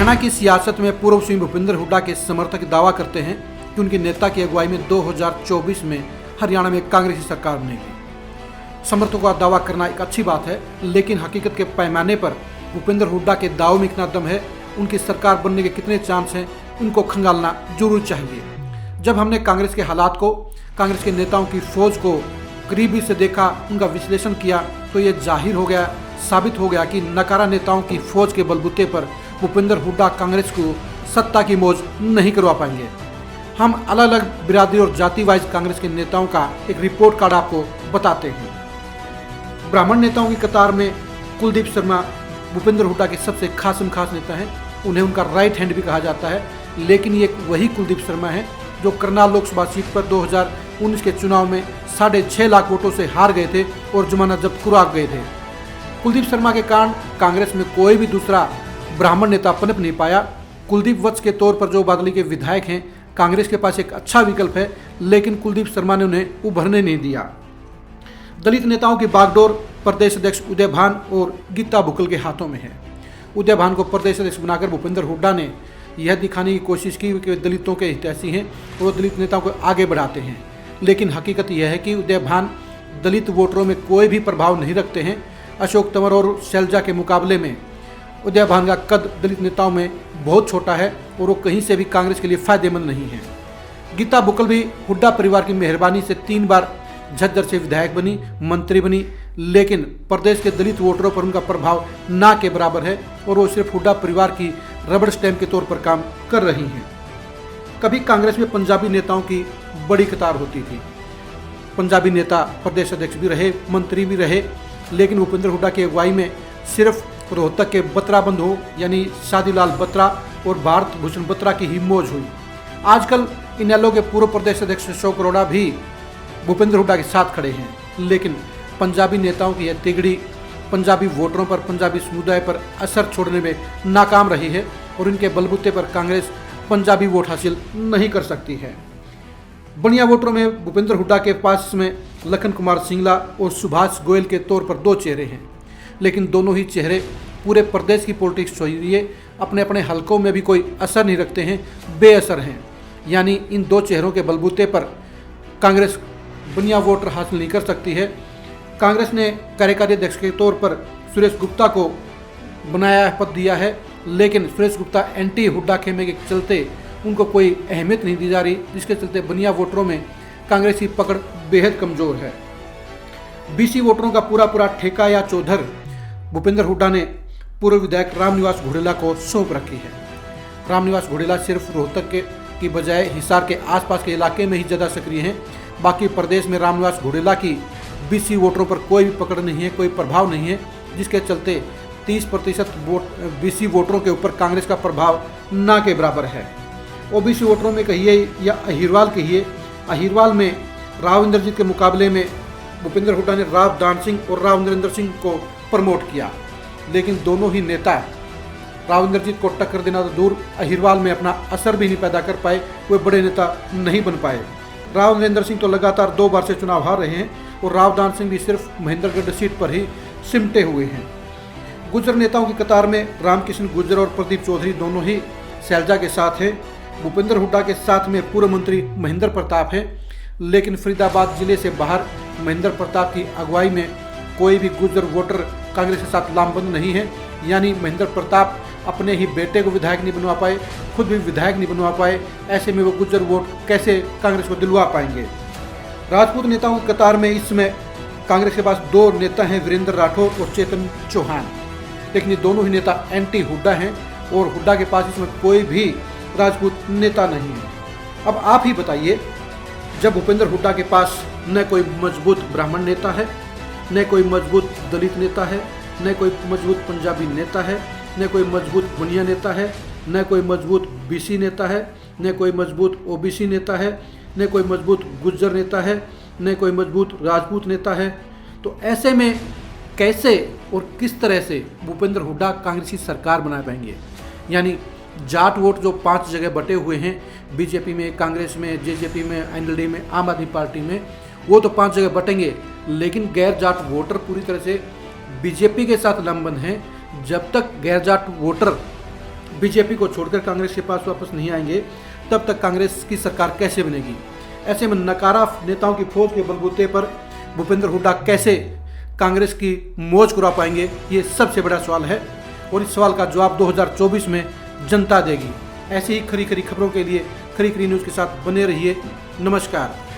हरियाणा की सियासत में पूर्व सीएम भूपेंद्र हुड्डा के समर्थक दावा करते हैं कि उनके नेता की अगुवाई में 2024 में हरियाणा में कांग्रेसी सरकार बनेगी। समर्थकों का दावा करना एक अच्छी बात है, लेकिन हकीकत के पैमाने पर भूपेंद्र हुड्डा के दावों में कितना दम है, उनकी सरकार बनने के कितने चांस हैं, इनको खंगालना जरूर चाहिए। जब हमने कांग्रेस के हालात को, कांग्रेस के नेताओं की फौज को करीबी से देखा, उनका विश्लेषण किया, तो ये जाहिर हो गया, साबित हो गया कि नकारा नेताओं की फौज के बलबूते पर भूपेंद्र हुड्डा कांग्रेस को सत्ता की मौज नहीं करवा पाएंगे। हम अलग अलग बिरादरी और जाति वाइज कांग्रेस के नेताओं का एक रिपोर्ट कार्ड आपको बताते हैं। ब्राह्मण नेताओं की कतार में कुलदीप शर्मा भूपेंद्र हुड्डा के सबसे खास नेता हैं। उन्हें उनका राइट हैंड भी कहा जाता है, लेकिन ये वही कुलदीप शर्मा है जो करनाल लोकसभा सीट पर 2019 के चुनाव में 6.5 लाख वोटों से हार गए थे और जमानत जब्त करवा गए थे। कुलदीप शर्मा के कारण कांग्रेस में कोई भी दूसरा ब्राह्मण नेता पनप नहीं पाया। कुलदीप वत्स के तौर पर जो बादली के विधायक हैं, कांग्रेस के पास एक अच्छा विकल्प है, लेकिन कुलदीप शर्मा ने उन्हें उभरने नहीं दिया। दलित नेताओं की बागडोर प्रदेश अध्यक्ष उदय भान और गीता बुक्कल के हाथों में है। उदय भान को प्रदेश अध्यक्ष बनाकर भूपेंद्र हुड्डा ने यह दिखाने की कोशिश की कि दलितों के हितैषी हैं और वो दलित नेताओं को आगे बढ़ाते हैं, लेकिन हकीकत यह है कि उदय भान दलित वोटरों में कोई भी प्रभाव नहीं रखते हैं। अशोक तंवर और शैलजा के मुकाबले में उदय भान का कद दलित नेताओं में बहुत छोटा है और वो कहीं से भी कांग्रेस के लिए फायदेमंद नहीं है। गीता बुक्कल भी हुड्डा परिवार की मेहरबानी से 3 बार झज्जर से विधायक बनी, मंत्री बनी, लेकिन प्रदेश के दलित वोटरों पर उनका प्रभाव ना के बराबर है और वो सिर्फ हुड्डा परिवार की रबड़ स्टैंप के तौर पर काम कर रही हैं। कभी कांग्रेस में पंजाबी नेताओं की बड़ी कतार होती थी। पंजाबी नेता प्रदेश अध्यक्ष भी रहे, मंत्री भी रहे, लेकिन भूपेंद्र हुड्डा की अगुवाई में सिर्फ रोहतक के बत्रा बंधु यानी शादीलाल बत्रा और भारत भूषण बत्रा की ही मौज हुई। आजकल इनेलो के पूर्व प्रदेश अध्यक्ष अशोक अरोड़ा भी भूपेंद्र हुड्डा के साथ खड़े हैं, लेकिन पंजाबी नेताओं की यह तिगड़ी पंजाबी वोटरों पर, पंजाबी समुदाय पर असर छोड़ने में नाकाम रही है और इनके बलबूते पर कांग्रेस पंजाबी वोट हासिल नहीं कर सकती है। बनिया वोटरों में भूपेंद्र हुड्डा के पास में लखन कुमार सिंगला और सुभाष गोयल के तौर पर 2 चेहरे हैं, लेकिन दोनों ही चेहरे पूरे प्रदेश की पॉलिटिक्स छोड़िए अपने अपने हलकों में भी कोई असर नहीं रखते हैं, बेअसर हैं। यानी इन 2 चेहरों के बलबूते पर कांग्रेस बनिया वोटर हासिल नहीं कर सकती है। कांग्रेस ने कार्यकारी अध्यक्ष के तौर पर सुरेश गुप्ता को बनाया पद दिया है, लेकिन सुरेश गुप्ता एंटी हुड्डा खेमे के चलते उनको कोई अहमियत नहीं दी जा रही, जिसके चलते बनिया वोटरों में कांग्रेस की पकड़ बेहद कमज़ोर है। बीसी वोटरों का पूरा ठेका या चौधर भूपेंद्र हुड्डा ने पूर्व विधायक रामनिवास घोडेला को सौंप रखी है। रामनिवास घोडेला सिर्फ रोहतक की बजाय हिसार के आसपास के इलाके में ही ज़्यादा सक्रिय हैं। बाकी प्रदेश में रामनिवास घोडेला की बीसी वोटरों पर कोई भी पकड़ नहीं है, कोई प्रभाव नहीं है, जिसके चलते 30% बीसी वोटरों के ऊपर कांग्रेस का प्रभाव ना के बराबर है। ओबीसी वोटरों में कहिए या अहिरवाल कहिए, अहिरवाल में राव इंद्रजीत के मुकाबले में भूपेंद्र हुड्डा ने राव दान सिंह और राव नरेंद्र सिंह को प्रमोट किया, लेकिन दोनों ही नेता राव इंद्रजीत को टक्कर देना तो दूर, अहिरवाल में अपना असर भी नहीं पैदा कर पाए, वे बड़े नेता नहीं बन पाए। राव नरेंद्र सिंह तो लगातार 2 बार से चुनाव हार रहे हैं और राव दान सिंह भी सिर्फ महेंद्रगढ़ सीट पर ही सिमटे हुए हैं। गुर्जर नेताओं की कतार में रामकिशन गुर्जर और प्रदीप चौधरी दोनों ही शैलजा के साथ हैं। भूपेंद्र हुड्डा के साथ में पूर्व मंत्री महेंद्र प्रताप हैं, लेकिन फरीदाबाद जिले से बाहर महेंद्र प्रताप की अगुवाई में कोई भी गुर्जर वोटर कांग्रेस के साथ लामबंद नहीं है। यानी महेंद्र प्रताप अपने ही बेटे को विधायक नहीं बनवा पाए, खुद भी विधायक नहीं बनवा पाए, ऐसे में वो गुर्जर वोट कैसे कांग्रेस को दिलवा पाएंगे। राजपूत नेताओं की कतार में इस समय कांग्रेस के पास 2 नेता हैं, वीरेंद्र राठौर और चेतन चौहान, लेकिन ये दोनों ही नेता एंटी हुड्डा हैं और हुड्डा के पास इसमें कोई भी राजपूत नेता नहीं है। अब आप ही बताइए, जब भूपेंद्र हुड्डा के पास न कोई मजबूत ब्राह्मण नेता है, न कोई मजबूत दलित नेता है, न कोई मजबूत पंजाबी नेता है, न कोई मजबूत बनिया नेता है, न कोई मजबूत बीसी नेता है, न कोई मजबूत ओबीसी नेता है, न कोई मजबूत गुज्जर नेता है, न कोई मजबूत राजपूत नेता है, तो ऐसे में कैसे और किस तरह से भूपेंद्र हुड्डा कांग्रेस की सरकार बना पाएंगे। यानी जाट वोट जो 5 जगह बटे हुए हैं, बीजेपी में, कांग्रेस में, जेजेपी में, एनएलडी में, आम आदमी पार्टी में, वो तो 5 जगह बटेंगे, लेकिन गैर जाट वोटर पूरी तरह से बीजेपी के साथ लंबन हैं। जब तक गैर जाट वोटर बीजेपी को छोड़कर कांग्रेस के पास वापस नहीं आएंगे, तब तक कांग्रेस की सरकार कैसे बनेगी। ऐसे में नकारा नेताओं की फौज के बलबूते पर भूपेंद्र हुड्डा कैसे कांग्रेस की मौज करा पाएंगे, ये सबसे बड़ा सवाल है और इस सवाल का जवाब 2024 में जनता देगी। ऐसी ही खरी खरी खबरों के लिए खरी खरी न्यूज़ के साथ बने रहिए। नमस्कार।